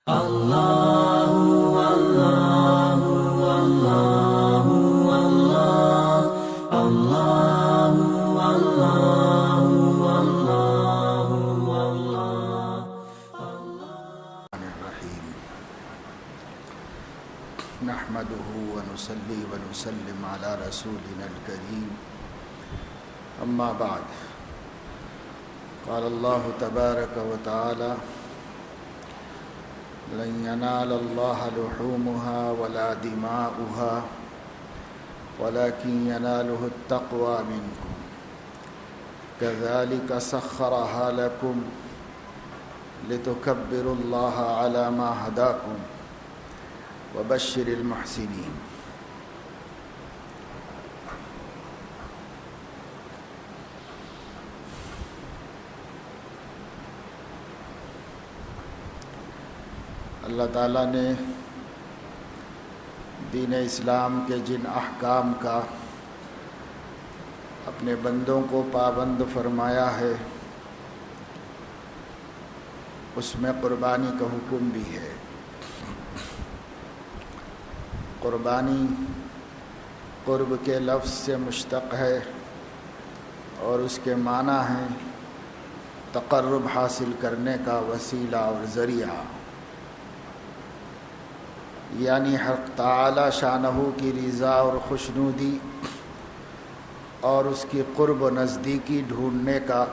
اللہ اللہ اللہ اللہ اللہ اللہ الرحیم نحمده ونصلي ونسلم على رسولنا الكريم اما بعد قال الله تبارك وتعالى لن ينال الله لحومها ولا دماؤها ولكن يناله التقوى منكم كذلك سخرها لكم لتكبروا الله على ما هداكم وبشر المحسنين. اللہ تعالیٰ نے دین اسلام کے جن احکام کا اپنے بندوں کو پابند فرمایا ہے اس میں قربانی کا حکم بھی ہے. قربانی قرب کے لفظ سے مشتق ہے اور اس کے معنی ہیں تقرب حاصل کرنے کا وسیلہ اور ذریعہ، یعنی حق تعالی شانہ کی رضا اور خوشنودی اور اس کی قرب و نزدیکی ڈھونڈنے کا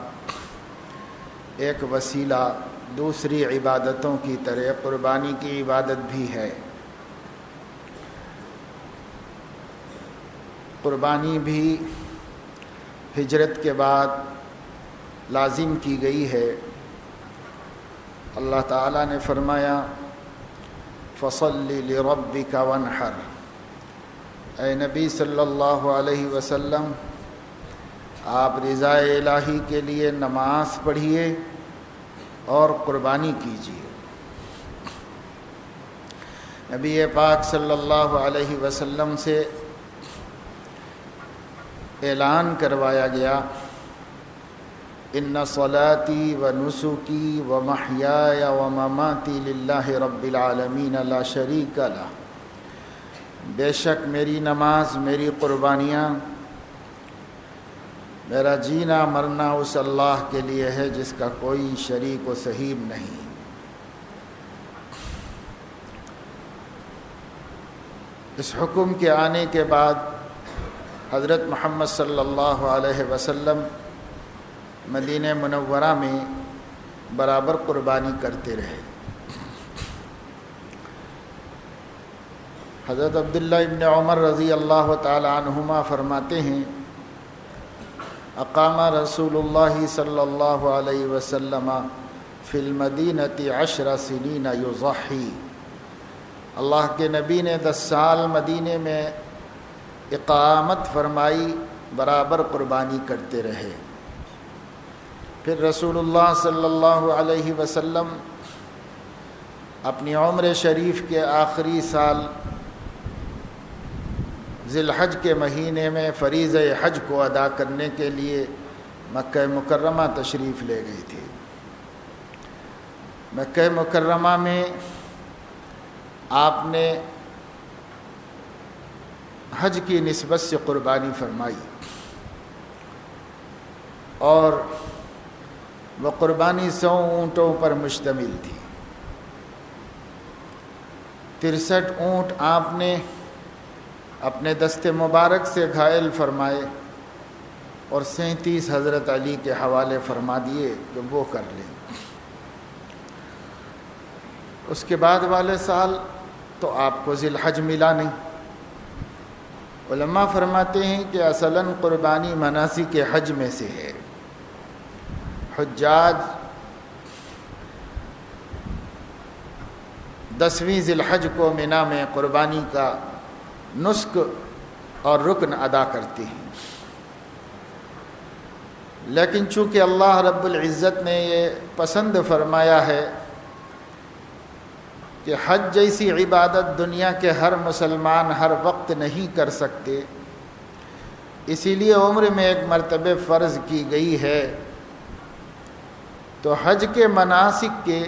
ایک وسیلہ دوسری عبادتوں کی طرح قربانی کی عبادت بھی ہے. قربانی بھی ہجرت کے بعد لازم کی گئی ہے. اللہ تعالیٰ نے فرمایا فَصَلِّ لِرَبِّكَ وَانْحَرْ، اے نبی صلی اللہ علیہ وسلم آپ رضا الہی کے لیے نماز پڑھیے اور قربانی کیجیے. نبی پاک صلی اللہ علیہ وسلم سے اعلان کروایا گیا ان صلاتی و نسکی و محیای و مماتی للہ رب العالمین لا شریک لہ، بے شک میری نماز، میری قربانیاں، میرا جینا مرنا اس اللہ کے لیے ہے جس کا کوئی شریک و صحیب نہیں. اس حکم کے آنے کے بعد حضرت محمد صلی اللہ علیہ وسلم مدینہ منورہ میں برابر قربانی کرتے رہے. حضرت عبداللہ ابن عمر رضی اللہ تعالی عنہما فرماتے ہیں اقام رسول اللہ صلی اللہ علیہ وسلم فی المدینۃ 10 سنین یضحی، اللہ کے نبی نے 10 سال مدینے میں اقامت فرمائی، برابر قربانی کرتے رہے. پھر رسول اللہ صلی اللہ علیہ وسلم اپنی عمر شریف کے آخری سال ذی الحج کے مہینے میں فریضہ حج کو ادا کرنے کے لیے مکہ مکرمہ تشریف لے گئے تھے. مکہ مکرمہ میں آپ نے حج کی نسبت سے قربانی فرمائی اور وہ قربانی 100 اونٹوں پر مشتمل تھی. 63 اونٹ آپ نے اپنے دست مبارک سے گھائل فرمائے اور 37 حضرت علی کے حوالے فرما دیے کہ وہ کر لیں. اس کے بعد والے سال تو آپ کو ذی الحج ملا نہیں. علماء فرماتے ہیں کہ اصلاً قربانی مناسک حج میں سے ہے. حجاج 10ویں ذی الحج کو مینا میں قربانی کا نسک اور رکن ادا کرتے ہیں، لیکن چونکہ اللہ رب العزت نے یہ پسند فرمایا ہے کہ حج جیسی عبادت دنیا کے ہر مسلمان ہر وقت نہیں کر سکتے، اسی لیے عمر میں ایک مرتبہ فرض کی گئی ہے. تو حج کے مناسک کے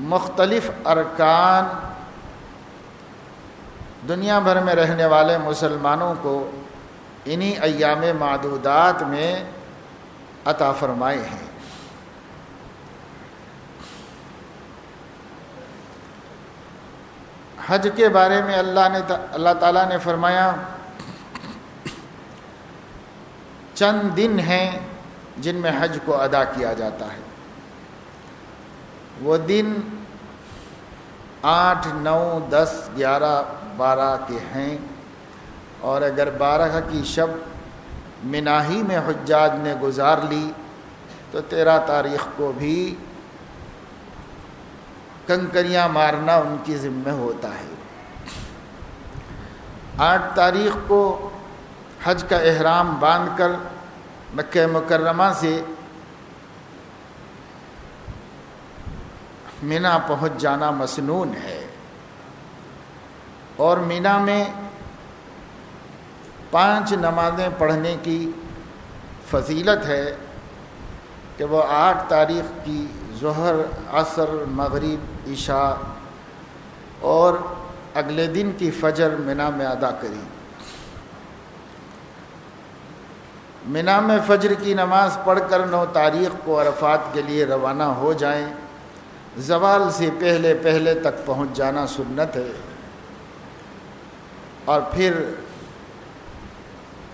مختلف ارکان دنیا بھر میں رہنے والے مسلمانوں کو انہی ایام معدودات میں عطا فرمائے ہیں۔ حج کے بارے میں اللہ تعالیٰ نے فرمایا چند دن ہیں جن میں حج کو ادا کیا جاتا ہے۔ وہ دن 8، 9، 10، 11، 12 کے ہیں، اور اگر 12 کی شب مناہی میں حجاج نے گزار لی تو 13 تاریخ کو بھی کنکریاں مارنا ان کی ذمہ ہوتا ہے۔ 8 تاریخ کو حج کا احرام باندھ کر مکہ مکرمہ سے مینا پہنچ جانا مسنون ہے، اور مینا میں 5 نمازیں پڑھنے کی فضیلت ہے کہ وہ 8 تاریخ کی ظہر، عصر، مغرب، عشاء اور اگلے دن کی فجر مینا میں ادا کری۔ مینا میں فجر کی نماز پڑھ کر 9 تاریخ کو عرفات کے لیے روانہ ہو جائیں۔ زوال سے پہلے پہلے تک پہنچ جانا سنت ہے، اور پھر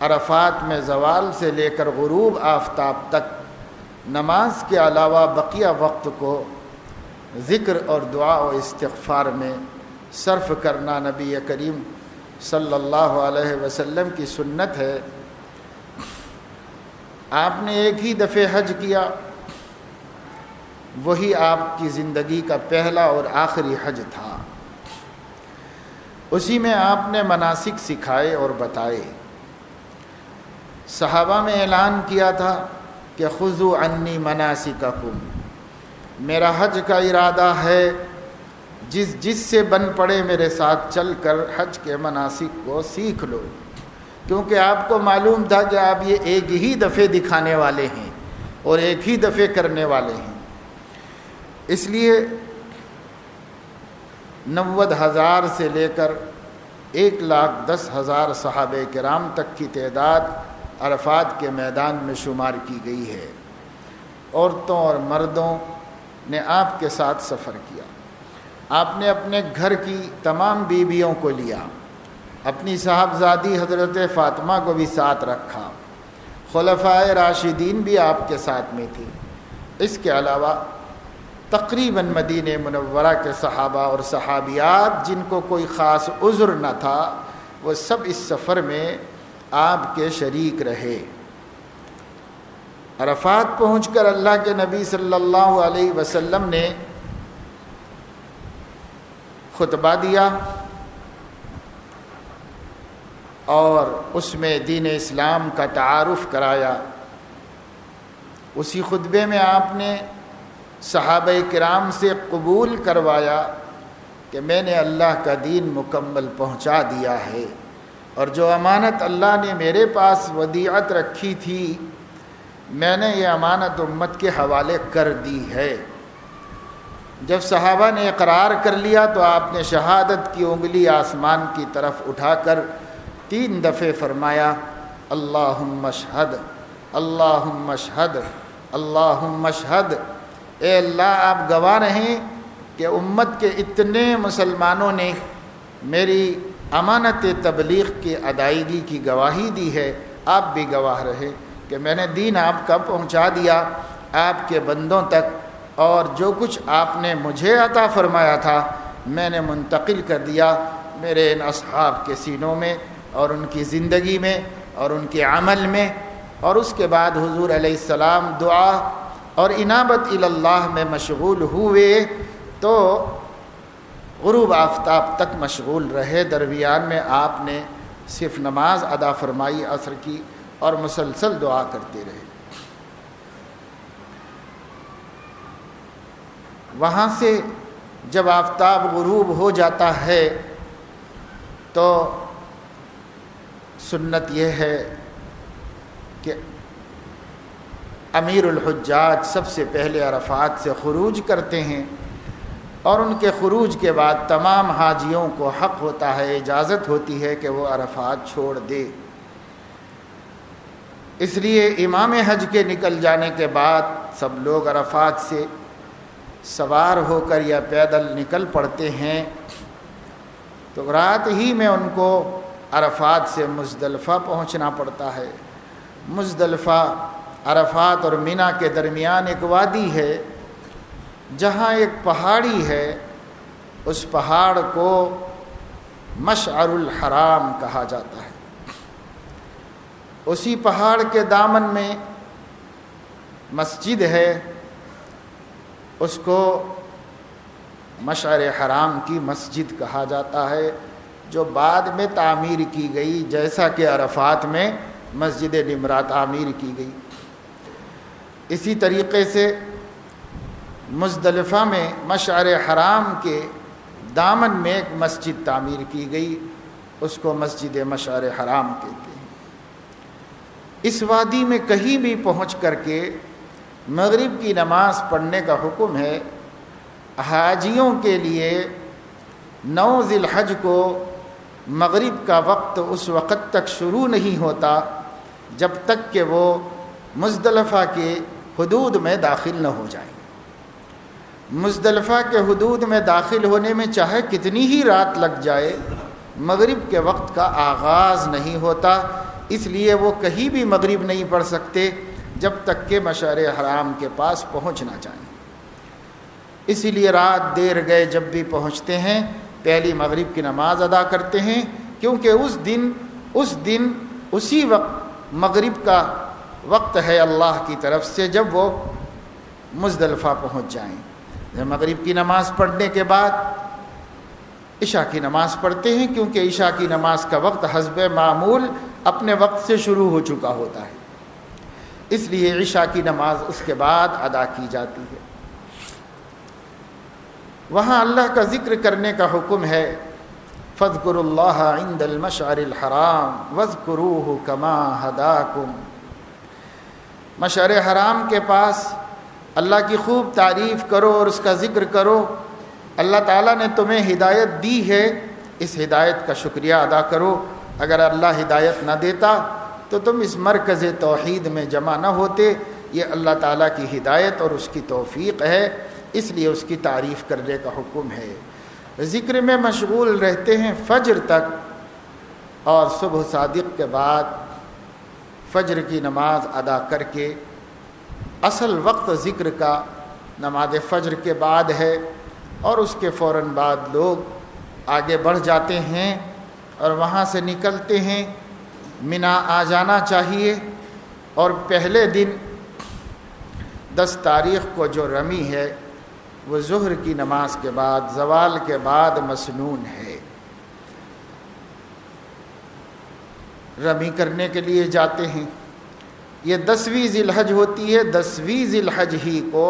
عرفات میں زوال سے لے کر غروب آفتاب تک نماز کے علاوہ بقیہ وقت کو ذکر اور دعا و استغفار میں صرف کرنا نبی کریم صلی اللہ علیہ وسلم کی سنت ہے۔ آپ نے ایک ہی دفعہ حج کیا، وہی آپ کی زندگی کا پہلا اور آخری حج تھا۔ اسی میں آپ نے مناسک سکھائے اور بتائے۔ صحابہ میں اعلان کیا تھا کہ خذوا عنی مناسککم، میرا حج کا ارادہ ہے، جس سے بن پڑے میرے ساتھ چل کر حج کے مناسک کو سیکھ لو، کیونکہ آپ کو معلوم تھا کہ آپ یہ ایک ہی دفعہ دکھانے والے ہیں اور ایک ہی دفعہ کرنے والے ہیں۔ اس لیے 90,000 سے لے کر 1,10,000 صحابہ کرام تک کی تعداد عرفات کے میدان میں شمار کی گئی ہے۔ عورتوں اور مردوں نے آپ کے ساتھ سفر کیا۔ آپ نے اپنے گھر کی تمام بیویوں کو لیا، اپنی صاحبزادی حضرت فاطمہ کو بھی ساتھ رکھا، خلفائے راشدین بھی آپ کے ساتھ میں تھی۔ اس کے علاوہ تقریباً مدینہ منورہ کے صحابہ اور صحابیات جن کو کوئی خاص عذر نہ تھا، وہ سب اس سفر میں آپ کے شریک رہے۔ عرفات پہنچ کر اللہ کے نبی صلی اللہ علیہ وسلم نے خطبہ دیا، اور اس میں دین اسلام کا تعارف کرایا۔ اسی خطبے میں آپ نے صحابہ کرام سے قبول کروایا کہ میں نے اللہ کا دین مکمل پہنچا دیا ہے، اور جو امانت اللہ نے میرے پاس ودیعت رکھی تھی میں نے یہ امانت امت کے حوالے کر دی ہے۔ جب صحابہ نے اقرار کر لیا تو آپ نے شہادت کی انگلی آسمان کی طرف اٹھا کر 3 دفعے فرمایا، اللہم اشہد، اللہم اشہد، اللہم اشہد۔ اے اللہ آپ گواہ رہیں کہ امت کے اتنے مسلمانوں نے میری امانت تبلیغ کی ادائیگی کی گواہی دی ہے، آپ بھی گواہ رہے کہ میں نے دین آپ کا پہنچا دیا آپ کے بندوں تک، اور جو کچھ آپ نے مجھے عطا فرمایا تھا میں نے منتقل کر دیا میرے ان اصحاب کے سینوں میں اور ان کی زندگی میں اور ان کے عمل میں۔ اور اس کے بعد حضور علیہ السلام دعا اور انابت اللہ میں مشغول ہوئے تو غروب آفتاب تک مشغول رہے۔ درمیان میں آپ نے صرف نماز ادا فرمائی عصر کی اور مسلسل دعا کرتے رہے۔ وہاں سے جب آفتاب غروب ہو جاتا ہے تو سنت یہ ہے کہ امیر الحجاج سب سے پہلے عرفات سے خروج کرتے ہیں، اور ان کے خروج کے بعد تمام حاجیوں کو حق ہوتا ہے، اجازت ہوتی ہے کہ وہ عرفات چھوڑ دے۔ اس لیے امام حج کے نکل جانے کے بعد سب لوگ عرفات سے سوار ہو کر یا پیدل نکل پڑتے ہیں، تو رات ہی میں ان کو عرفات سے مزدلفہ پہنچنا پڑتا ہے۔ مزدلفہ عرفات اور مینا کے درمیان ایک وادی ہے جہاں ایک پہاڑی ہے، اس پہاڑ کو مشعر الحرام کہا جاتا ہے۔ اسی پہاڑ کے دامن میں مسجد ہے، اس کو مشعر حرام کی مسجد کہا جاتا ہے، جو بعد میں تعمیر کی گئی، جیسا کہ عرفات میں مسجد نمرہ تعمیر کی گئی۔ اسی طریقے سے مزدلفہ میں مشعر حرام کے دامن میں ایک مسجد تعمیر کی گئی، اس کو مسجد مشعر حرام کہتے ہیں۔ اس وادی میں کہیں بھی پہنچ کر کے مغرب کی نماز پڑھنے کا حکم ہے۔ حاجیوں کے لیے 9 ذی الحج کو مغرب کا وقت اس وقت تک شروع نہیں ہوتا جب تک کہ وہ مزدلفہ کے حدود میں داخل نہ ہو جائیں۔ مزدلفہ کے حدود میں داخل ہونے میں چاہے کتنی ہی رات لگ جائے، مغرب کے وقت کا آغاز نہیں ہوتا، اس لیے وہ کہیں بھی مغرب نہیں پڑھ سکتے جب تک کہ مشعر حرام کے پاس پہنچ نہ جائیں۔ اسی لیے رات دیر گئے جب بھی پہنچتے ہیں پہلی مغرب کی نماز ادا کرتے ہیں، کیونکہ اس دن اسی وقت مغرب کا وقت ہے اللہ کی طرف سے جب وہ مزدلفہ پہنچ جائیں۔ مغرب کی نماز پڑھنے کے بعد عشاء کی نماز پڑھتے ہیں، کیونکہ عشاء کی نماز کا وقت حسب معمول اپنے وقت سے شروع ہو چکا ہوتا ہے، اس لیے عشاء کی نماز اس کے بعد ادا کی جاتی ہے۔ وہاں اللہ کا ذکر کرنے کا حکم ہے، فاذکروا اللہ عند المشعر الحرام واذکروہ کما ہداکم۔ مشعر حرام کے پاس اللہ کی خوب تعریف کرو اور اس کا ذکر کرو۔ اللہ تعالیٰ نے تمہیں ہدایت دی ہے، اس ہدایت کا شکریہ ادا کرو۔ اگر اللہ ہدایت نہ دیتا تو تم اس مرکز توحید میں جمع نہ ہوتے۔ یہ اللہ تعالیٰ کی ہدایت اور اس کی توفیق ہے، اس لیے اس کی تعریف کرنے کا حکم ہے۔ ذکر میں مشغول رہتے ہیں فجر تک، اور صبح صادق کے بعد فجر کی نماز ادا کر کے اصل وقت ذکر کا نماز فجر کے بعد ہے، اور اس کے فوراً بعد لوگ آگے بڑھ جاتے ہیں اور وہاں سے نکلتے ہیں۔ مینا آ جانا چاہیے، اور پہلے دن 10 تاریخ کو جو رمی ہے وہ ظہر کی نماز کے بعد زوال کے بعد مسنون ہے۔ رمی کرنے کے لیے جاتے ہیں۔ یہ 10ویں ذی الحج ہوتی ہے، 10ویں ذی الحج ہی کو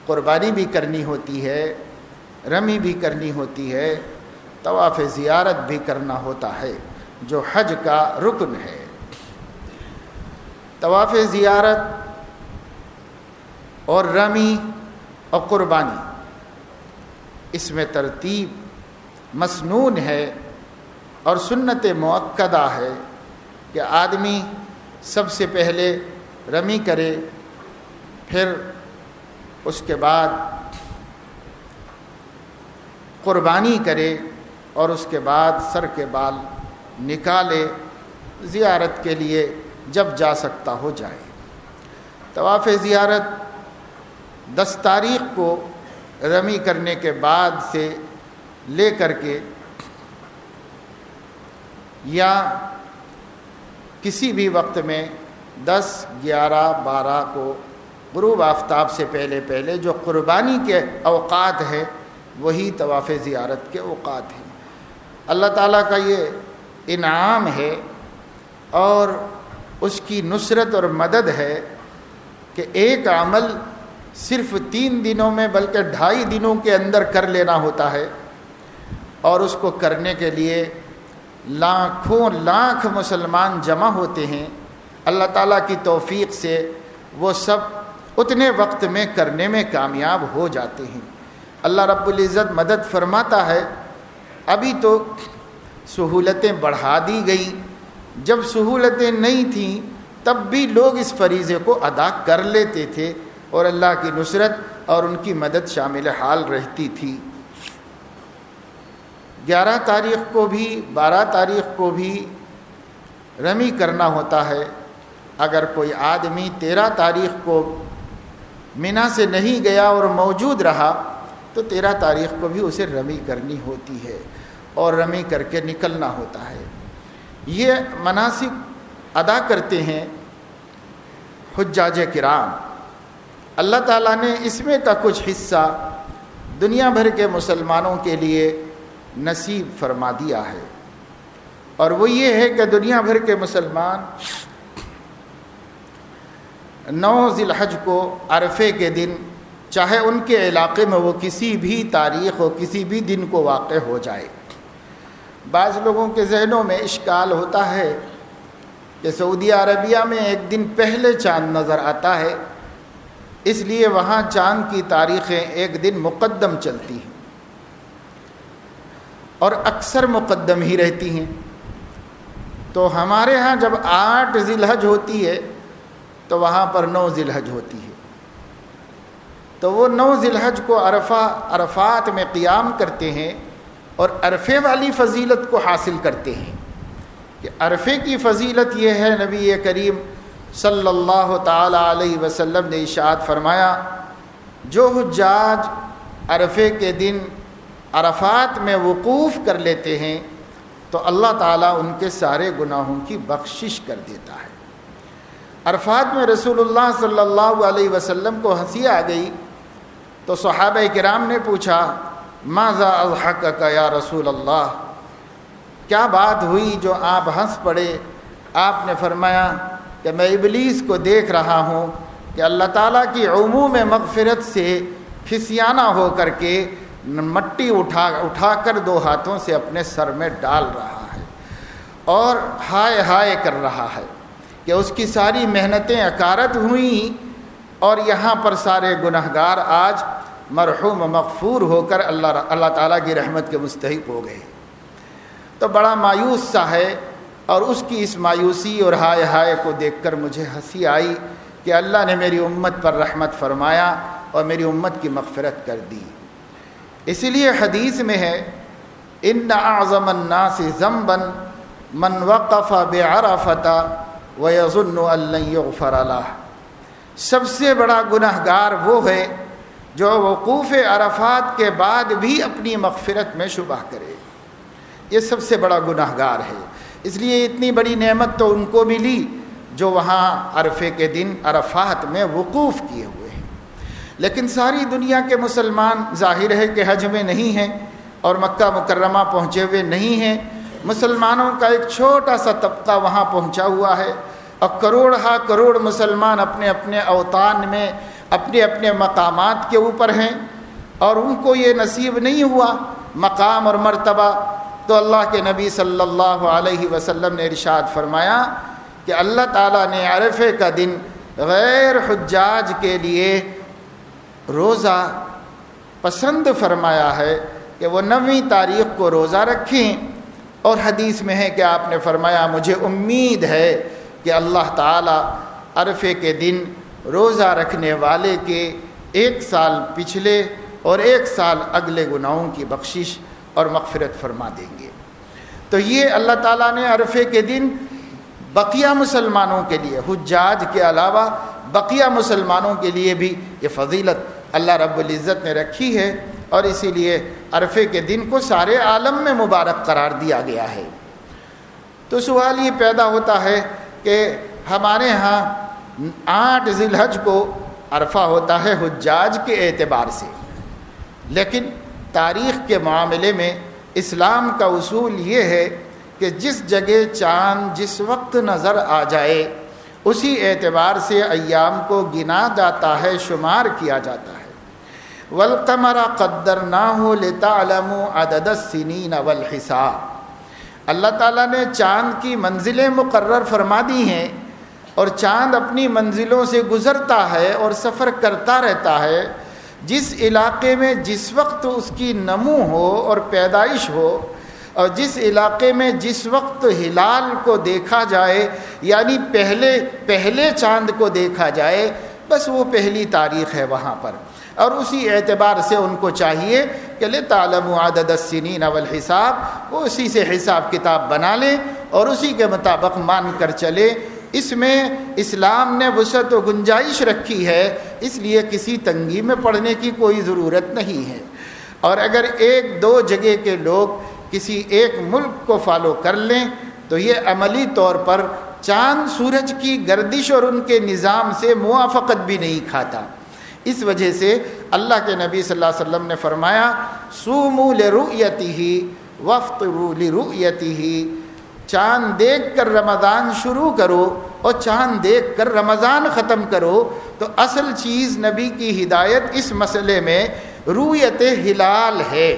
قربانی بھی کرنی ہوتی ہے، رمی بھی کرنی ہوتی ہے، طواف زیارت بھی کرنا ہوتا ہے، جو حج کا رکن ہے۔ طواف زیارت اور رمی اور قربانی، اس میں ترتیب مسنون ہے اور سنت مؤکدہ ہے کہ آدمی سب سے پہلے رمی کرے، پھر اس کے بعد قربانی کرے، اور اس کے بعد سر کے بال نکالے، زیارت کے لیے جب جا سکتا ہو جائے۔ طواف زیارت 10 تاریخ کو رمی کرنے کے بعد سے لے کر کے یا کسی بھی وقت میں 10، 11، 12 کو غروب آفتاب سے پہلے جو قربانی کے اوقات ہیں وہی طواف زیارت کے اوقات ہیں۔ اللہ تعالیٰ کا یہ انعام ہے اور اس کی نصرت اور مدد ہے کہ ایک عمل صرف 3 دنوں میں بلکہ 2.5 دنوں کے اندر کر لینا ہوتا ہے، اور اس کو کرنے کے لیے لاکھوں لاکھ مسلمان جمع ہوتے ہیں۔ اللہ تعالیٰ کی توفیق سے وہ سب اتنے وقت میں کرنے میں کامیاب ہو جاتے ہیں۔ اللہ رب العزت مدد فرماتا ہے۔ ابھی تو سہولتیں بڑھا دی گئی، جب سہولتیں نہیں تھیں تب بھی لوگ اس فریضے کو ادا کر لیتے تھے اور اللہ کی نصرت اور ان کی مدد شامل حال رہتی تھی۔ 11 تاریخ کو بھی 12 تاریخ کو بھی رمی کرنا ہوتا ہے۔ اگر کوئی آدمی 13 تاریخ کو مینا سے نہیں گیا اور موجود رہا تو 13 تاریخ کو بھی اسے رمی کرنی ہوتی ہے اور رمی کر کے نکلنا ہوتا ہے۔ یہ مناسک ادا کرتے ہیں حجاج کرام۔ اللہ تعالیٰ نے اس میں کا کچھ حصہ دنیا بھر کے مسلمانوں کے لیے نصیب فرما دیا ہے، اور وہ یہ ہے کہ دنیا بھر کے مسلمان 9 ذی الحج کو عرفے کے دن، چاہے ان کے علاقے میں وہ کسی بھی تاریخ ہو کسی بھی دن کو واقع ہو جائے۔ بعض لوگوں کے ذہنوں میں اشکال ہوتا ہے کہ سعودی عربیہ میں ایک دن پہلے چاند نظر آتا ہے، اس لیے وہاں چاند کی تاریخیں ایک دن مقدم چلتی ہیں اور اکثر مقدم ہی رہتی ہیں۔ تو ہمارے ہاں جب 8 ذی الحج ہوتی ہے تو وہاں پر 9 ذی الحج ہوتی ہے، تو وہ 9 ذی الحج کو عرفات میں قیام کرتے ہیں اور عرفے والی فضیلت کو حاصل کرتے ہیں کہ عرفے کی فضیلت یہ ہے، نبی کریم صلی اللہ تعالی علیہ وسلم نے ارشاد فرمایا، جو حجاج عرفے کے دن عرفات میں وقوف کر لیتے ہیں تو اللہ تعالیٰ ان کے سارے گناہوں کی بخشش کر دیتا ہے۔ عرفات میں رسول اللہ صلی اللہ علیہ وسلم کو ہنسی آ گئی تو صحابہ کرام نے پوچھا، ماذا اضحکک یا رسول اللہ، کیا بات ہوئی جو آپ ہنس پڑے؟ آپ نے فرمایا کہ میں ابلیس کو دیکھ رہا ہوں کہ اللہ تعالیٰ کی عموم مغفرت سے پھسیانہ ہو کر کے مٹی اٹھا کر 2 ہاتھوں سے اپنے سر میں ڈال رہا ہے اور ہائے ہائے کر رہا ہے کہ اس کی ساری محنتیں اکارت ہوئیں اور یہاں پر سارے گنہگار آج مرحوم و مغفور ہو کر اللہ تعالیٰ کی رحمت کے مستحق ہو گئے۔ تو بڑا مایوس سا ہے، اور اس کی اس مایوسی اور ہائے ہائے کو دیکھ کر مجھے ہنسی آئی کہ اللہ نے میری امت پر رحمت فرمایا اور میری امت کی مغفرت کر دی۔ اسی لیے حدیث میں ہے، ان اعظم الناس ذنبا من وقف بعرفۃ ویظن ان لن یغفر لہ، سب سے بڑا گنہگار وہ ہے جو وقوف عرفات کے بعد بھی اپنی مغفرت میں شبہ کرے، یہ سب سے بڑا گنہگار ہے۔ اس لیے اتنی بڑی نعمت تو ان کو ملی جو وہاں عرفے کے دن عرفات میں وقوف کیے ہوئے ہیں، لیکن ساری دنیا کے مسلمان ظاہر ہے کہ حج میں نہیں ہیں اور مکہ مکرمہ پہنچے ہوئے نہیں ہیں۔ مسلمانوں کا ایک چھوٹا سا طبقہ وہاں پہنچا ہوا ہے، اور کروڑ ہا کروڑ مسلمان اپنے اپنے اوطان میں اپنے اپنے مقامات کے اوپر ہیں، اور ان کو یہ نصیب نہیں ہوا مقام اور مرتبہ۔ تو اللہ کے نبی صلی اللہ علیہ وسلم نے ارشاد فرمایا کہ اللہ تعالیٰ نے عرفے کا دن غیر حجاج کے لیے روزہ پسند فرمایا ہے کہ وہ 9 تاریخ کو روزہ رکھیں، اور حدیث میں ہے کہ آپ نے فرمایا مجھے امید ہے کہ اللہ تعالیٰ عرفے کے دن روزہ رکھنے والے کے 1 سال پچھلے اور 1 سال اگلے گناہوں کی بخشش اور مغفرت فرما دیں گے۔ تو یہ اللہ تعالیٰ نے عرفے کے دن بقیہ مسلمانوں کے لیے، حجاج کے علاوہ بقیہ مسلمانوں کے لیے بھی یہ فضیلت اللہ رب العزت نے رکھی ہے، اور اسی لیے عرفے کے دن کو سارے عالم میں مبارک قرار دیا گیا ہے۔ تو سوال یہ پیدا ہوتا ہے کہ ہمارے ہاں 8 ذی الحج کو عرفہ ہوتا ہے حجاج کے اعتبار سے، لیکن تاریخ کے معاملے میں اسلام کا اصول یہ ہے کہ جس جگہ چاند جس وقت نظر آ جائے اسی اعتبار سے ایام کو گنا جاتا ہے، شمار کیا جاتا ہے۔ وَالْقَمَرَ قَدَّرْنَاهُ لِتَعْلَمُوا عَدَدَ السِّنِينَ وَالْحِسَابَ، اللہ تعالیٰ نے چاند کی منزلیں مقرر فرما دی ہیں، اور چاند اپنی منزلوں سے گزرتا ہے اور سفر کرتا رہتا ہے، جس علاقے میں جس وقت اس کی نمو ہو اور پیدائش ہو، اور جس علاقے میں جس وقت ہلال کو دیکھا جائے، یعنی پہلے چاند کو دیکھا جائے، بس وہ پہلی تاریخ ہے وہاں پر، اور اسی اعتبار سے ان کو چاہیے کہ لِتَعْلَمُوا عَدَدَ السِّنِينَ وَالْحِسَابَ، وہ اسی سے حساب کتاب بنا لیں اور اسی کے مطابق مان کر چلے۔ اس میں اسلام نے وسعت و گنجائش رکھی ہے، اس لیے کسی تنگی میں پڑنے کی کوئی ضرورت نہیں ہے۔ اور اگر ایک دو جگہ کے لوگ کسی ایک ملک کو فالو کر لیں تو یہ عملی طور پر چاند سورج کی گردش اور ان کے نظام سے موافقت بھی نہیں کھاتا۔ اس وجہ سے اللہ کے نبی صلی اللہ علیہ وسلم نے فرمایا صوموا لرؤیتہ وافطروا لرؤیتہ، چاند دیکھ کر رمضان شروع کرو اور چاند دیکھ کر رمضان ختم کرو۔ تو اصل چیز نبی کی ہدایت اس مسئلے میں رؤیت ہلال ہے،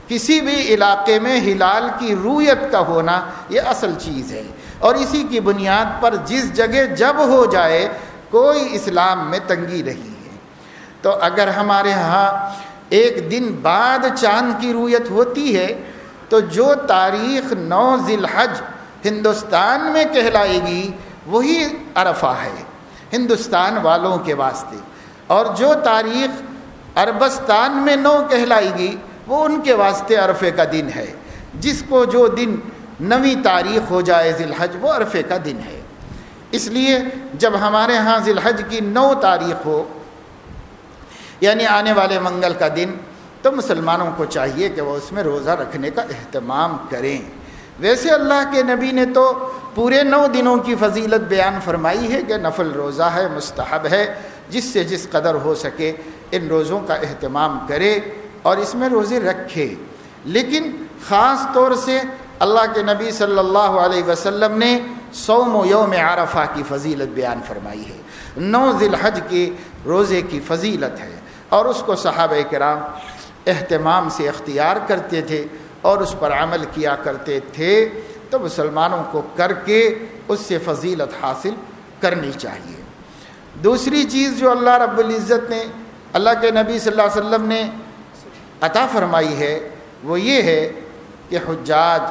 کسی بھی علاقے میں ہلال کی رؤیت کا ہونا یہ اصل چیز ہے، اور اسی کی بنیاد پر جس جگہ جب ہو جائے کوئی اسلام میں تنگی نہیں ہے۔ تو اگر ہمارے ہاں ایک دن بعد چاند کی رؤیت ہوتی ہے تو جو تاریخ 9 ذی الحج ہندوستان میں کہلائے گی وہی عرفہ ہے ہندوستان والوں کے واسطے، اور جو تاریخ عربستان میں 9 کہلائے گی وہ ان کے واسطے عرفے کا دن ہے۔ جس کو جو دن 9ویں تاریخ ہو جائے ذی الحج وہ عرفے کا دن ہے۔ اس لیے جب ہمارے ہاں ذی الحج کی 9 تاریخ ہو، یعنی آنے والے منگل کا دن، تو مسلمانوں کو چاہیے کہ وہ اس میں روزہ رکھنے کا اہتمام کریں۔ ویسے اللہ کے نبی نے تو پورے 9 دنوں کی فضیلت بیان فرمائی ہے کہ نفل روزہ ہے، مستحب ہے، جس سے جس قدر ہو سکے ان روزوں کا اہتمام کرے اور اس میں روزے رکھے۔ لیکن خاص طور سے اللہ کے نبی صلی اللہ علیہ وسلم نے صوم یوم عرفہ کی فضیلت بیان فرمائی ہے، 9 ذی الحج کے روزے کی فضیلت ہے، اور اس کو صحابہ کرام اہتمام سے اختیار کرتے تھے اور اس پر عمل کیا کرتے تھے۔ تو مسلمانوں کو کر کے اس سے فضیلت حاصل کرنی چاہیے۔ دوسری چیز جو اللہ رب العزت نے، اللہ کے نبی صلی اللہ علیہ وسلم نے عطا فرمائی ہے وہ یہ ہے کہ حجاج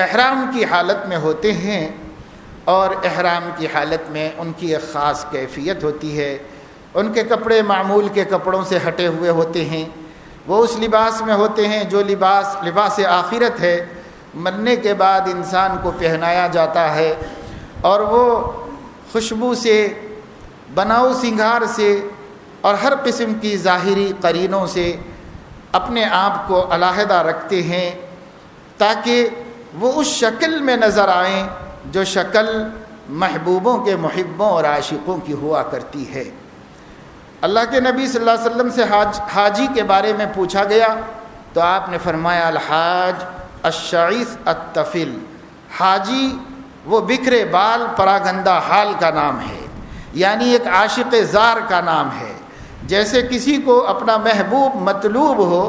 احرام کی حالت میں ہوتے ہیں، اور احرام کی حالت میں ان کی ایک خاص کیفیت ہوتی ہے، ان کے کپڑے معمول کے کپڑوں سے ہٹے ہوئے ہوتے ہیں، وہ اس لباس میں ہوتے ہیں جو لباس آخرت ہے، مرنے کے بعد انسان کو پہنایا جاتا ہے، اور وہ خوشبو سے، بناؤ سنگھار سے اور ہر قسم کی ظاہری قرینوں سے اپنے آپ کو علیحدہ رکھتے ہیں تاکہ وہ اس شکل میں نظر آئیں جو شکل محبوبوں کے محبوں اور عاشقوں کی ہوا کرتی ہے۔ اللہ کے نبی صلی اللہ علیہ وسلم سے حاجی کے بارے میں پوچھا گیا تو آپ نے فرمایا الحاج الشعیث الطفل، حاجی وہ بکھرے بال پراگندہ حال کا نام ہے، یعنی ایک عاشق زار کا نام ہے۔ جیسے کسی کو اپنا محبوب مطلوب ہو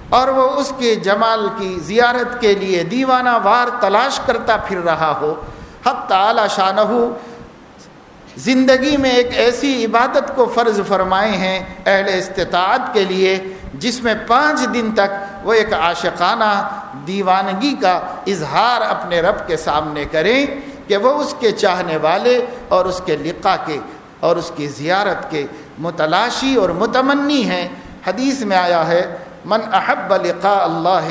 اور وہ اس کے جمال کی زیارت کے لیے دیوانہ وار تلاش کرتا پھر رہا ہو، حق تعالی شانہ زندگی میں ایک ایسی عبادت کو فرض فرمائے ہیں اہل استطاعت کے لیے جس میں 5 دن تک وہ ایک عاشقانہ دیوانگی کا اظہار اپنے رب کے سامنے کریں کہ وہ اس کے چاہنے والے اور اس کے لقاء کے اور اس کی زیارت کے متلاشی اور متمنی ہیں۔ حدیث میں آیا ہے من احب لقاء اللہ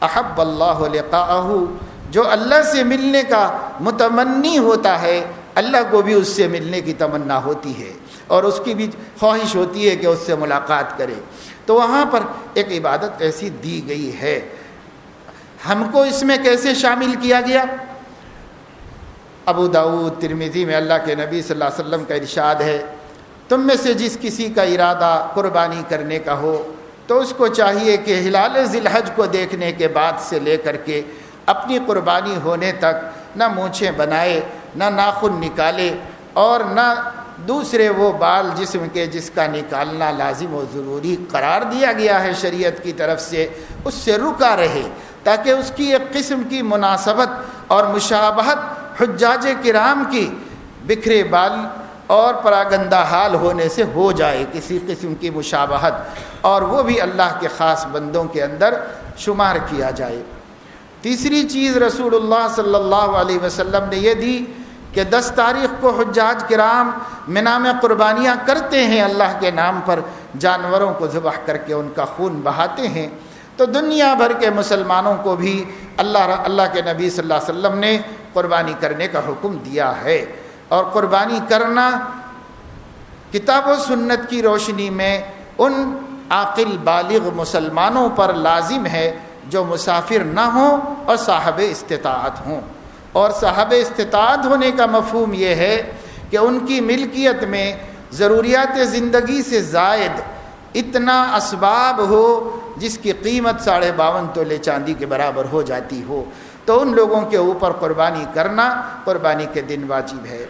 احب اللہ لقاءہ، جو اللہ سے ملنے کا متمنی ہوتا ہے اللہ کو بھی اس سے ملنے کی تمنا ہوتی ہے اور اس کی بھی خواہش ہوتی ہے کہ اس سے ملاقات کرے۔ تو وہاں پر ایک عبادت ایسی دی گئی ہے، ہم کو اس میں کیسے شامل کیا گیا؟ ابو داؤد ترمذی میں اللہ کے نبی صلی اللہ علیہ وسلم کا ارشاد ہے تم میں سے جس کسی کا ارادہ قربانی کرنے کا ہو تو اس کو چاہیے کہ ہلال ذی الحج کو دیکھنے کے بعد سے لے کر کے اپنی قربانی ہونے تک نہ مونچھیں بنائے، نہ ناخن نکالے، اور نہ دوسرے وہ بال جسم کے جس کا نکالنا لازم و ضروری قرار دیا گیا ہے شریعت کی طرف سے، اس سے رکا رہے تاکہ اس کی ایک قسم کی مناسبت اور مشابہت حجاج کرام کی بکھرے بال اور پراگندہ حال ہونے سے ہو جائے کسی قسم کی مشابہت، اور وہ بھی اللہ کے خاص بندوں کے اندر شمار کیا جائے۔ تیسری چیز رسول اللہ صلی اللہ علیہ وسلم نے یہ دی کہ 10 تاریخ کو حجاج کرام منا میں قربانیاں کرتے ہیں، اللہ کے نام پر جانوروں کو ذبح کر کے ان کا خون بہاتے ہیں، تو دنیا بھر کے مسلمانوں کو بھی اللہ کے نبی صلی اللہ علیہ وسلم نے قربانی کرنے کا حکم دیا ہے۔ اور قربانی کرنا کتاب و سنت کی روشنی میں ان عاقل بالغ مسلمانوں پر لازم ہے جو مسافر نہ ہوں اور صاحب استطاعت ہوں۔ اور صاحب استطاعت ہونے کا مفہوم یہ ہے کہ ان کی ملکیت میں ضروریات زندگی سے زائد اتنا اسباب ہو جس کی قیمت 52.5 تولے چاندی کے برابر ہو جاتی ہو، تو ان لوگوں کے اوپر قربانی کرنا قربانی کے دن واجب ہے۔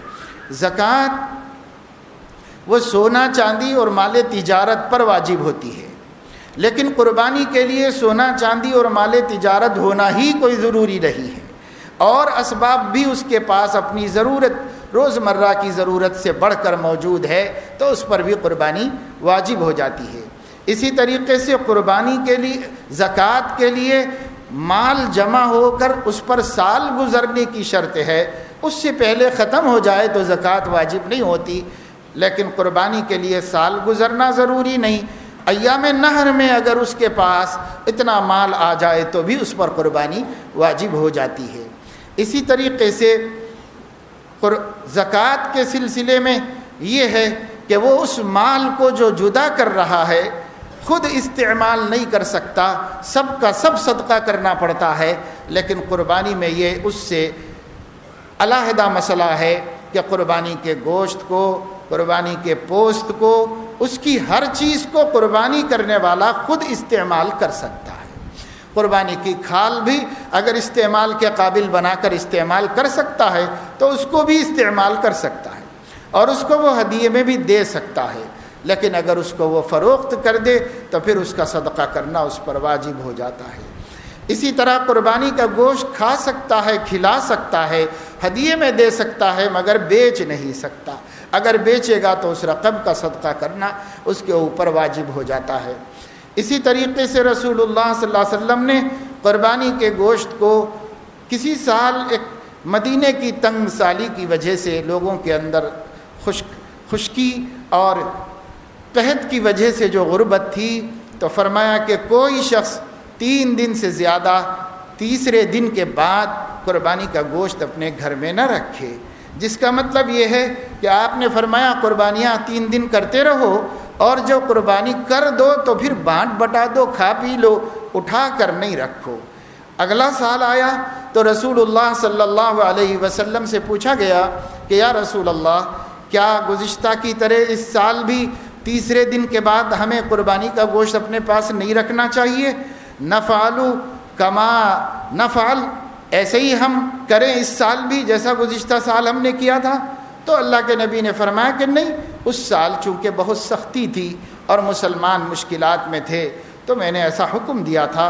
زکوٰۃ وہ سونا چاندی اور مال تجارت پر واجب ہوتی ہے، لیکن قربانی کے لیے سونا چاندی اور مال تجارت ہونا ہی کوئی ضروری نہیں ہے، اور اسباب بھی اس کے پاس اپنی ضرورت روزمرہ کی ضرورت سے بڑھ کر موجود ہے، تو اس پر بھی قربانی واجب ہو جاتی ہے۔ اسی طریقے سے قربانی کے لیے زکوٰۃ کے لیے مال جمع ہو کر اس پر سال گزرنے کی شرط ہے، اس سے پہلے ختم ہو جائے تو زکوٰۃ واجب نہیں ہوتی، لیکن قربانی کے لیے سال گزرنا ضروری نہیں۔ ایام نہر میں اگر اس کے پاس اتنا مال آ جائے تو بھی اس پر قربانی واجب ہو جاتی ہے۔ اسی طریقے سے زکوٰۃ کے سلسلے میں یہ ہے کہ وہ اس مال کو جو جدا کر رہا ہے خود استعمال نہیں کر سکتا، سب کا سب صدقہ کرنا پڑتا ہے، لیکن قربانی میں یہ اس سے علیحدہ مسئلہ ہے کہ قربانی کے گوشت کو، قربانی کے پوست کو، اس کی ہر چیز کو قربانی کرنے والا خود استعمال کر سکتا ہے۔ قربانی کی کھال بھی اگر استعمال کے قابل بنا کر استعمال کر سکتا ہے تو اس کو بھی استعمال کر سکتا ہے، اور اس کو وہ ہدیے میں بھی دے سکتا ہے، لیکن اگر اس کو وہ فروخت کر دے تو پھر اس کا صدقہ کرنا اس پر واجب ہو جاتا ہے۔ اسی طرح قربانی کا گوشت کھا سکتا ہے، کھلا سکتا ہے، ہدیے میں دے سکتا ہے، مگر بیچ نہیں سکتا۔ اگر بیچے گا تو اس رقم کا صدقہ کرنا اس کے اوپر واجب ہو جاتا ہے۔ اسی طریقے سے رسول اللہ صلی اللہ علیہ وسلم نے قربانی کے گوشت کو کسی سال ایک مدینے کی تنگ سالی کی وجہ سے لوگوں کے اندر خشکی اور قحط کی وجہ سے جو غربت تھی، تو فرمایا کہ کوئی شخص 3 دن سے زیادہ تیسرے دن کے بعد قربانی کا گوشت اپنے گھر میں نہ رکھے، جس کا مطلب یہ ہے کہ آپ نے فرمایا قربانیاں 3 دن کرتے رہو، اور جو قربانی کر دو تو پھر بانٹ بٹا دو، کھا پی لو، اٹھا کر نہیں رکھو۔ اگلا سال آیا تو رسول اللہ صلی اللہ علیہ وسلم سے پوچھا گیا کہ یا رسول اللہ، کیا گزشتہ کی طرح اس سال بھی تیسرے دن کے بعد ہمیں قربانی کا گوشت اپنے پاس نہیں رکھنا چاہیے؟ نفعل کما نفعل، ایسے ہی ہم کریں اس سال بھی جیسا گزشتہ سال ہم نے کیا تھا؟ تو اللہ کے نبی نے فرمایا کہ نہیں، اس سال چونکہ بہت سختی تھی اور مسلمان مشکلات میں تھے تو میں نے ایسا حکم دیا تھا،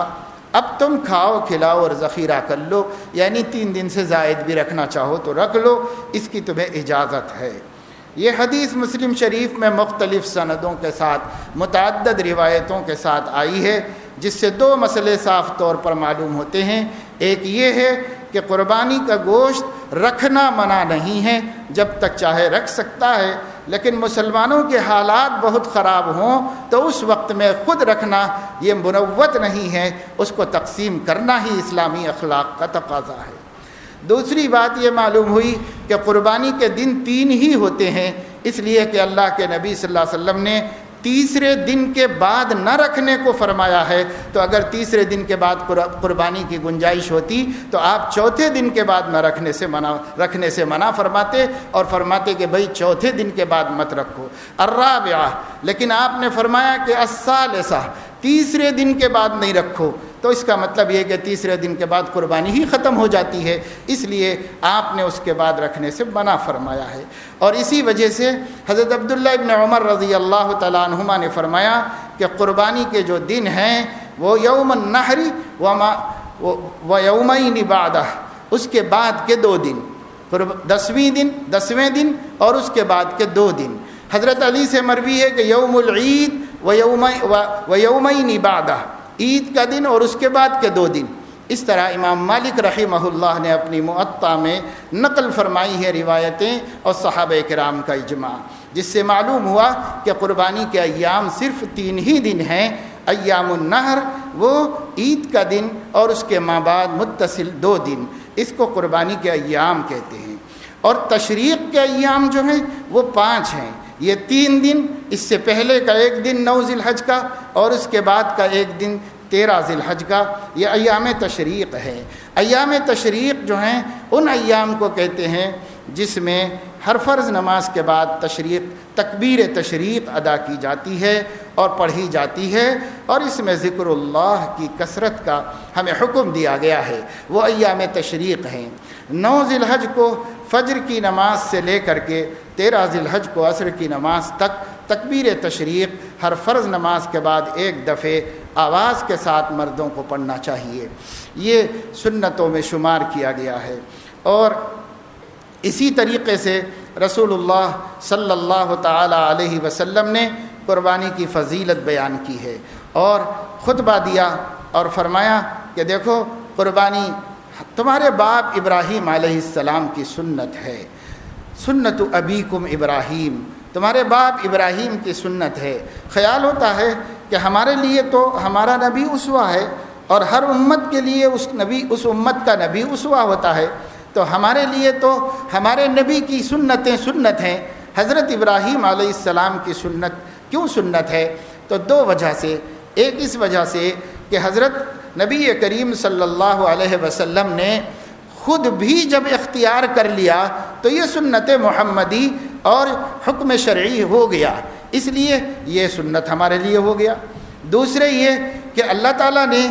اب تم کھاؤ کھلاؤ اور ذخیرہ کر لو، یعنی 3 دن سے زائد بھی رکھنا چاہو تو رکھ لو، اس کی تمہیں اجازت ہے۔ یہ حدیث مسلم شریف میں مختلف سندوں کے ساتھ متعدد روایتوں کے ساتھ آئی ہے، جس سے 2 مسئلے صاف طور پر معلوم ہوتے ہیں۔ ایک یہ ہے کہ قربانی کا گوشت رکھنا منع نہیں ہے، جب تک چاہے رکھ سکتا ہے، لیکن مسلمانوں کے حالات بہت خراب ہوں تو اس وقت میں خود رکھنا یہ مروت نہیں ہے، اس کو تقسیم کرنا ہی اسلامی اخلاق کا تقاضا ہے۔ دوسری بات یہ معلوم ہوئی کہ قربانی کے دن 3 ہی ہوتے ہیں، اس لیے کہ اللہ کے نبی صلی اللہ علیہ وسلم نے تیسرے دن کے بعد نہ رکھنے کو فرمایا ہے، تو اگر تیسرے دن کے بعد قربانی کی گنجائش ہوتی تو آپ چوتھے دن کے بعد نہ رکھنے سے منع فرماتے، اور فرماتے کہ بھئی چوتھے دن کے بعد مت رکھو۔ الرابعہ، لیکن آپ نے فرمایا کہ الثالثہ، تیسرے دن کے بعد نہیں رکھو، تو اس کا مطلب یہ کہ تیسرے دن کے بعد قربانی ہی ختم ہو جاتی ہے، اس لیے آپ نے اس کے بعد رکھنے سے منع فرمایا ہے۔ اور اسی وجہ سے حضرت عبداللہ ابن عمر رضی اللہ تعالیٰ عنہما نے فرمایا کہ قربانی کے جو دن ہیں وہ یوم النحر و یومین بعدہ، اس کے بعد کے 2 دن، 10ویں دن اور اس کے بعد کے 2 دن۔ حضرت علی سے مروی ہے کہ یوم العید و یومین بعدہ، عید کا دن اور اس کے بعد کے 2 دن۔ اس طرح امام مالک رحمہ اللہ نے اپنی موطا میں نقل فرمائی ہے روایتیں اور صحابہ کرام کا اجماع، جس سے معلوم ہوا کہ قربانی کے ایام صرف 3 ہی دن ہیں۔ ایام النحر وہ عید کا دن اور اس کے ماں بعد متصل 2 دن، اس کو قربانی کے ایام کہتے ہیں۔ اور تشریق کے ایام جو ہیں وہ 5 ہیں، یہ 3 دن، اس سے پہلے کا 1 دن 9 ذی الحج کا اور اس کے بعد کا 1 دن 13 ذی الحج کا، یہ ایام تشریق ہے۔ ایام تشریق جو ہیں ان ایام کو کہتے ہیں جس میں ہر فرض نماز کے بعد تکبیر تشریق ادا کی جاتی ہے اور پڑھی جاتی ہے، اور اس میں ذکر اللہ کی کثرت کا ہمیں حکم دیا گیا ہے، وہ ایام تشریق ہیں۔ 9 ذی الحج کو فجر کی نماز سے لے کر کے 13 ذی الحج کو عصر کی نماز تک تکبیر تشریق ہر فرض نماز کے بعد 1 دفعہ آواز کے ساتھ مردوں کو پڑھنا چاہیے، یہ سنتوں میں شمار کیا گیا ہے۔ اور اسی طریقے سے رسول اللہ صلی اللہ تعالی علیہ وسلم نے قربانی کی فضیلت بیان کی ہے اور خطبہ دیا اور فرمایا کہ دیکھو قربانی تمہارے باپ ابراہیم علیہ السلام کی سنت ہے، سنت ابیکم ابراہیم، تمہارے باپ ابراہیم کی سنت ہے۔ خیال ہوتا ہے کہ ہمارے لیے تو ہمارا نبی اسوہ ہے اور ہر امت کے لیے اس امت کا نبی اسوہ ہوتا ہے، تو ہمارے لیے تو ہمارے نبی کی سنتیں سنت ہیں، حضرت ابراہیم علیہ السلام کی سنت کیوں سنت ہے؟ تو 2 وجہ سے، ایک اس وجہ سے کہ حضرت نبی کریم صلی اللہ علیہ وسلم نے خود بھی جب اختیار کر لیا تو یہ سنت محمدی اور حکم شرعی ہو گیا، اس لیے یہ سنت ہمارے لیے ہو گیا۔ دوسرے یہ کہ اللہ تعالیٰ نے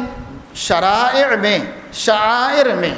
شرائع میں، شعائر میں،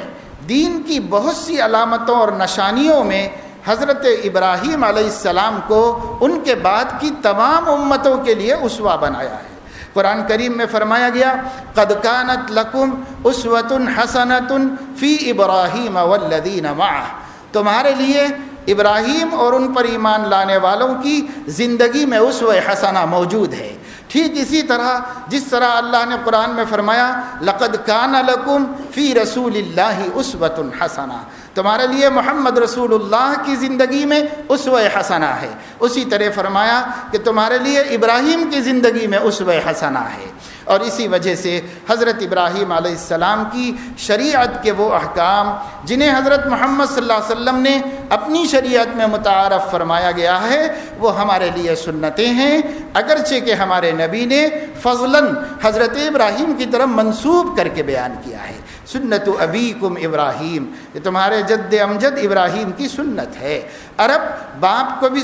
دین کی بہت سی علامتوں اور نشانیوں میں حضرت ابراہیم علیہ السلام کو ان کے بعد کی تمام امتوں کے لیے اسوہ بنایا ہے۔ قرآن کریم میں فرمایا گیا قد کانت لکم اسوۃ حسنۃ فی ابراہیم والذین معہ، تمہارے لیے ابراہیم اور ان پر ایمان لانے والوں کی زندگی میں اسوہ حسنہ موجود ہے۔ ٹھیک اسی طرح جس طرح اللہ نے قرآن میں فرمایا لقد کان لکم فی رسول اللہ اسوۃ حسنہ، تمہارے لیے محمد رسول اللہ کی زندگی میں اسوہ حسنہ ہے، اسی طرح فرمایا کہ تمہارے لیے ابراہیم کی زندگی میں اسوہ حسنہ ہے۔ اور اسی وجہ سے حضرت ابراہیم علیہ السلام کی شریعت کے وہ احکام جنہیں حضرت محمد صلی اللہ علیہ وسلم نے اپنی شریعت میں متعارف فرمایا گیا ہے وہ ہمارے لیے سنتیں ہیں، اگرچہ کہ ہمارے نبی نے فضلاً حضرت ابراہیم کی طرف منسوب کر کے بیان کیا ہے، سنت ابیکم ابراہیم، یہ تمہارے جد امجد ابراہیم کی سنت ہے۔ عرب باپ کو بھی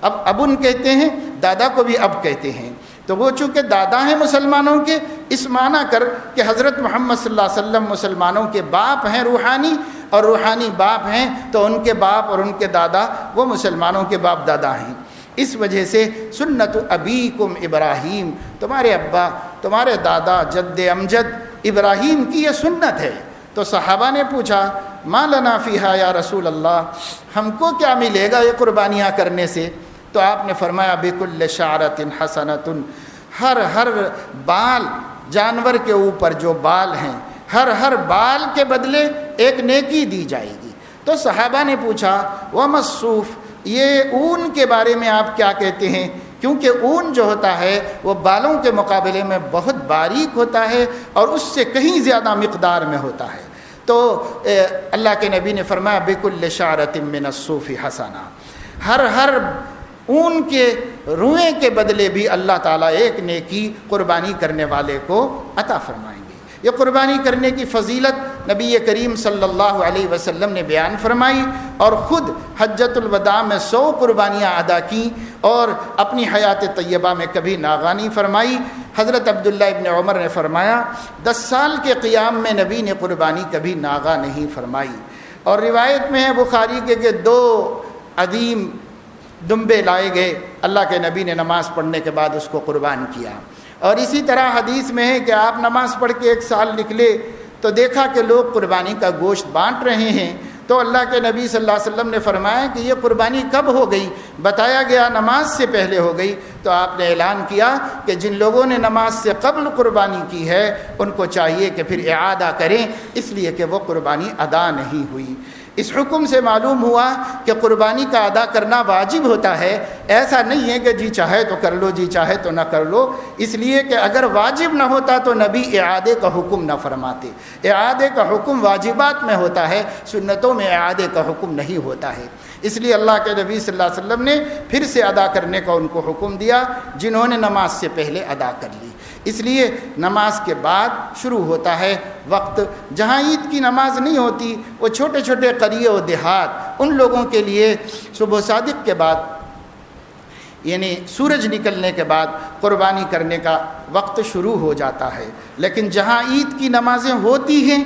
ابن کہتے ہیں، دادا کو بھی اب کہتے ہیں، تو وہ چونکہ دادا ہیں مسلمانوں کے، اس معنی کر کہ حضرت محمد صلی اللہ علیہ وسلم مسلمانوں کے باپ ہیں روحانی، اور روحانی باپ ہیں تو ان کے باپ اور ان کے دادا وہ مسلمانوں کے باپ دادا ہیں۔ اس وجہ سے سنت ابیکم ابراہیم، تمہارے ابا تمہارے دادا جد امجد ابراہیم کی یہ سنت ہے۔ تو صحابہ نے پوچھا ما لنا فیہا یا رسول اللہ، ہم کو کیا ملے گا یہ قربانیاں کرنے سے؟ تو آپ نے فرمایا بکل شعرۃ حسنۃ، ہر بال، جانور کے اوپر جو بال ہیں ہر بال کے بدلے ایک نیکی دی جائے گی۔ تو صحابہ نے پوچھا وما الصوف، یہ اون کے بارے میں آپ کیا کہتے ہیں؟ کیونکہ اون جو ہوتا ہے وہ بالوں کے مقابلے میں بہت باریک ہوتا ہے اور اس سے کہیں زیادہ مقدار میں ہوتا ہے۔ تو اللہ کے نبی نے فرمایا بکل شعرۃ من الصوف حسنہ، ہر اون کے روئیں کے بدلے بھی اللہ تعالیٰ ایک نیکی قربانی کرنے والے کو عطا فرمائیں گے۔ یہ قربانی کرنے کی فضیلت نبی کریم صلی اللہ علیہ وسلم نے بیان فرمائی اور خود حجۃ الوداع میں 100 قربانیاں ادا کیں اور اپنی حیات طیبہ میں کبھی ناغہ نہیں فرمائی۔ حضرت عبداللہ ابن عمر نے فرمایا 10 سال کے قیام میں نبی نے قربانی کبھی ناغہ نہیں فرمائی۔ اور روایت میں ہے بخاری کے کہ 2 عظیم دمبے لائے گئے، اللہ کے نبی نے نماز پڑھنے کے بعد اس کو قربان کیا۔ اور اسی طرح حدیث میں ہے کہ آپ نماز پڑھ کے 1 سال نکلے تو دیکھا کہ لوگ قربانی کا گوشت بانٹ رہے ہیں، تو اللہ کے نبی صلی اللہ علیہ وسلم نے فرمایا کہ یہ قربانی کب ہو گئی؟ بتایا گیا نماز سے پہلے ہو گئی۔ تو آپ نے اعلان کیا کہ جن لوگوں نے نماز سے قبل قربانی کی ہے ان کو چاہیے کہ پھر اعادہ کریں، اس لیے کہ وہ قربانی ادا نہیں ہوئی۔ اس حکم سے معلوم ہوا کہ قربانی کا ادا کرنا واجب ہوتا ہے، ایسا نہیں ہے کہ جی چاہے تو کر لو، جی چاہے تو نہ کر لو، اس لیے کہ اگر واجب نہ ہوتا تو نبی اعادے کا حکم نہ فرماتے۔ اعادے کا حکم واجبات میں ہوتا ہے، سنتوں میں اعادے کا حکم نہیں ہوتا ہے، اس لیے اللہ کے نبی صلی اللہ علیہ وسلم نے پھر سے ادا کرنے کا ان کو حکم دیا جنہوں نے نماز سے پہلے ادا کر لی۔ اس لیے نماز کے بعد شروع ہوتا ہے وقت۔ جہاں عید کی نماز نہیں ہوتی وہ چھوٹے چھوٹے قریے و دیہات، ان لوگوں کے لیے صبح صادق کے بعد یعنی سورج نکلنے کے بعد قربانی کرنے کا وقت شروع ہو جاتا ہے۔ لیکن جہاں عید کی نمازیں ہوتی ہیں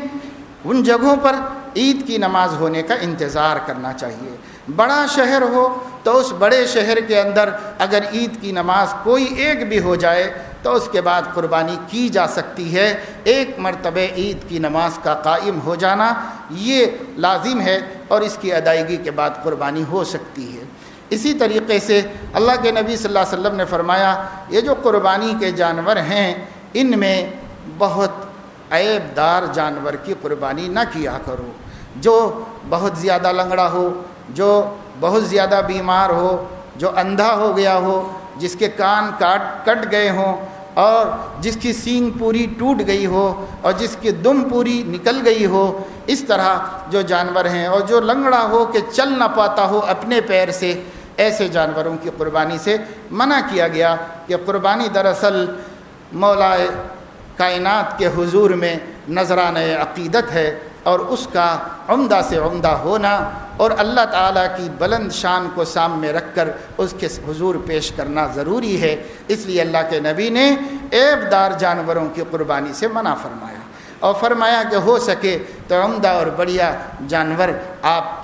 ان جگہوں پر عید کی نماز ہونے کا انتظار کرنا چاہیے۔ بڑا شہر ہو تو اس بڑے شہر کے اندر اگر عید کی نماز کوئی ایک بھی ہو جائے تو اس کے بعد قربانی کی جا سکتی ہے۔ ایک مرتبہ عید کی نماز کا قائم ہو جانا یہ لازم ہے اور اس کی ادائیگی کے بعد قربانی ہو سکتی ہے۔ اسی طریقے سے اللہ کے نبی صلی اللہ علیہ وسلم نے فرمایا یہ جو قربانی کے جانور ہیں ان میں بہت عیب دار جانور کی قربانی نہ کیا کرو، جو بہت زیادہ لنگڑا ہو، جو بہت زیادہ بیمار ہو، جو اندھا ہو گیا ہو، جس کے کان کٹ گئے ہوں اور جس کی سینگ پوری ٹوٹ گئی ہو اور جس کی دم پوری نکل گئی ہو، اس طرح جو جانور ہیں، اور جو لنگڑا ہو کہ چل نہ پاتا ہو اپنے پیر سے، ایسے جانوروں کی قربانی سے منع کیا گیا کہ قربانی دراصل مولا کائنات کے حضور میں نذرانہ عقیدت ہے اور اس کا عمدہ سے عمدہ ہونا اور اللہ تعالیٰ کی بلند شان کو سامنے رکھ کر اس کے حضور پیش کرنا ضروری ہے۔ اس لیے اللہ کے نبی نے عیب دار جانوروں کی قربانی سے منع فرمایا اور فرمایا کہ ہو سکے تو عمدہ اور بڑھیا جانور آپ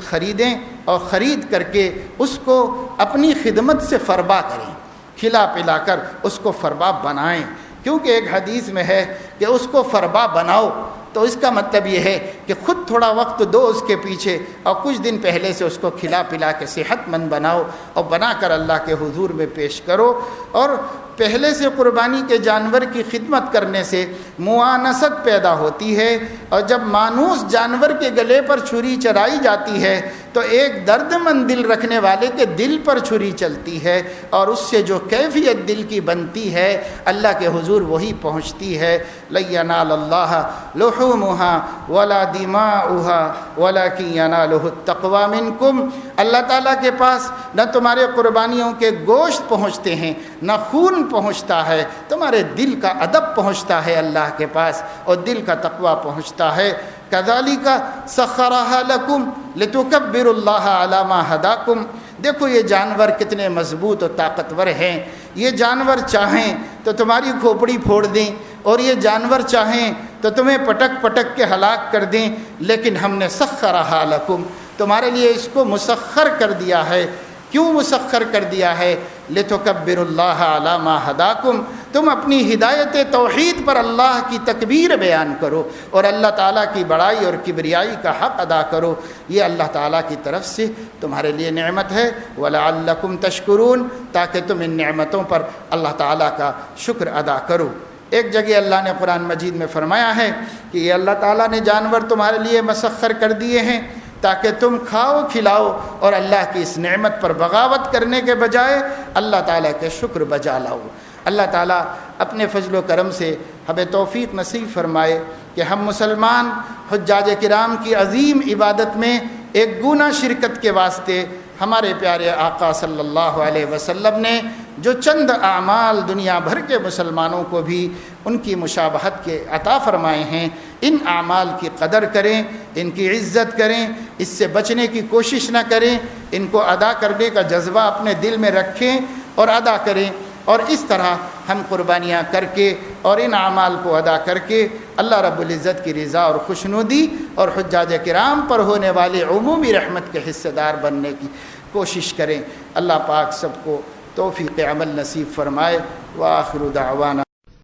خریدیں اور خرید کر کے اس کو اپنی خدمت سے فربا کریں، کھلا پلا کر اس کو فربا بنائیں، کیونکہ ایک حدیث میں ہے کہ اس کو فربا بناؤ تو اس کا مطلب یہ ہے کہ خود تھوڑا وقت دو اس کے پیچھے اور کچھ دن پہلے سے اس کو کھلا پلا کے صحت مند بناؤ اور بنا کر اللہ کے حضور میں پیش کرو۔ اور پہلے سے قربانی کے جانور کی خدمت کرنے سے موانست پیدا ہوتی ہے، اور جب مانوس جانور کے گلے پر چھری چلائی جاتی ہے تو ایک درد مند دل رکھنے والے کے دل پر چھری چلتی ہے اور اس سے جو کیفیت دل کی بنتی ہے اللہ کے حضور وہی پہنچتی ہے۔ لَن يَنَالَ اللَّهَ لُحُومُهَا وَلَا دِمَاؤُهَا وَلَكِن يَنَالُهُ التَّقْوَىٰ مِنكُمْ۔ اللہ تعالیٰ کے پاس نہ تمہارے قربانیوں کے گوشت پہنچتے ہیں، نہ خون پہنچتا ہے، تمہارے دل کا ادب پہنچتا ہے اللہ کے پاس اور دل کا تقویٰ پہنچتا ہے۔ كَذَلِكَ سَخَّرَهَا لَكُمْ لِتُكَبِّرُوا اللَّهَ عَلَىٰ مَا هَدَاكُمْ۔ دیکھو یہ جانور کتنے مضبوط اور طاقتور ہیں، یہ جانور چاہیں تو تمہاری کھوپڑی پھوڑ دیں اور یہ جانور چاہیں تو تمہیں پٹک پٹک کے ہلاک کر دیں، لیکن ہم نے سخرہا لکم، تمہارے لیے اس کو مسخر کر دیا ہے۔ کیوں مسخر کر دیا ہے؟ لِتُكَبِّرُوا اللَّهَ عَلَىٰ مَا هَدَاكُمْ، تم اپنی ہدایت توحید پر اللہ کی تکبیر بیان کرو اور اللہ تعالیٰ کی بڑائی اور کبریائی کا حق ادا کرو۔ یہ اللہ تعالیٰ کی طرف سے تمہارے لیے نعمت ہے، وَلَعَلَّكُمْ تَشْكُرُونَ، تاکہ تم ان نعمتوں پر اللہ تعالیٰ کا شکر ادا کرو۔ ایک جگہ اللہ نے قرآن مجید میں فرمایا ہے کہ یہ اللہ تعالیٰ نے جانور تمہارے لیے مسخر کر دیے ہیں تاکہ تم کھاؤ کھلاؤ اور اللہ کی اس نعمت پر بغاوت کرنے کے بجائے اللہ تعالیٰ کے شکر بجا لاؤ۔ اللہ تعالیٰ اپنے فضل و کرم سے ہمیں توفیق نصیب فرمائے کہ ہم مسلمان حجاج کرام کی عظیم عبادت میں ایک گونا شرکت کے واسطے ہمارے پیارے آقا صلی اللہ علیہ وسلم نے جو چند اعمال دنیا بھر کے مسلمانوں کو بھی ان کی مشابہت کے عطا فرمائے ہیں، ان اعمال کی قدر کریں، ان کی عزت کریں، اس سے بچنے کی کوشش نہ کریں، ان کو ادا کرنے کا جذبہ اپنے دل میں رکھیں اور ادا کریں، اور اس طرح ہم قربانیاں کر کے اور ان اعمال کو ادا کر کے اللہ رب العزت کی رضا اور خوشنودی اور حجاج کرام پر ہونے والے عمومی رحمت کے حصے دار بننے کی کوشش کریں۔ اللہ پاک سب کو توفیق عمل نصیب فرمائے۔ وآخر دعوانا